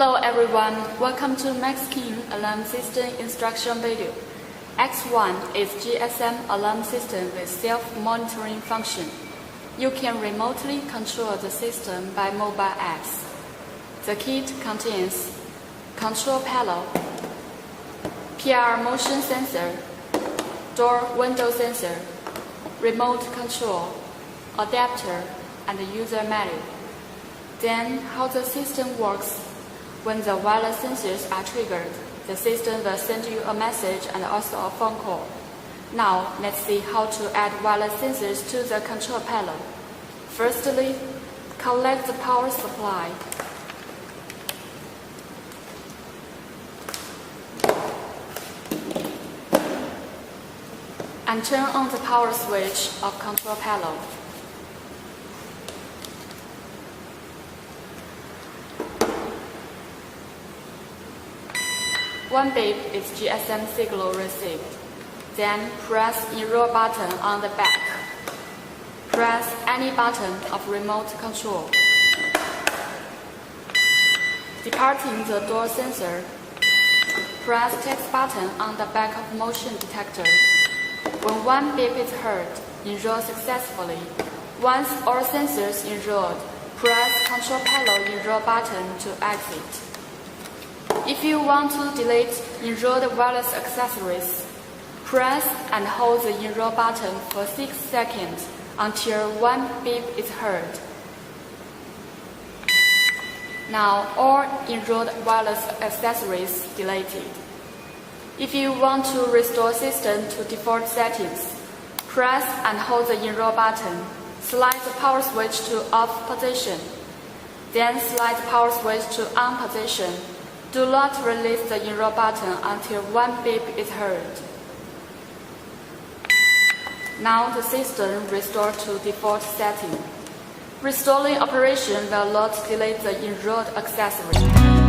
Hello everyone, welcome to MAXKIN Alarm System instruction video. X1 is GSM alarm system with self-monitoring function. You can remotely control the system by mobile apps. The kit contains control panel, PR motion sensor, door window sensor, remote control, adapter, and user manual. Then how the system works. When the wireless sensors are triggered, the system will send you a message and also a phone call. Now, let's see how to add wireless sensors to the control panel. Firstly, connect the power supply. And turn on the power switch of control panel. One beep is GSM signal received. Then press enroll button on the back. Press any button of remote control. Departing the door sensor, press text button on the back of motion detector. When one beep is heard, enroll successfully. Once all sensors enrolled, press control panel enroll button to exit. If you want to delete enrolled wireless accessories, press and hold the enroll button for 6 seconds until one beep is heard. Now all enrolled wireless accessories deleted. If you want to restore system to default settings, press and hold the enroll button. Slide the power switch to off position. Then slide the power switch to on position. Do not release the enroll button until one beep is heard. Now the system restored to default setting. Restoring operation will not delete the enrolled accessory.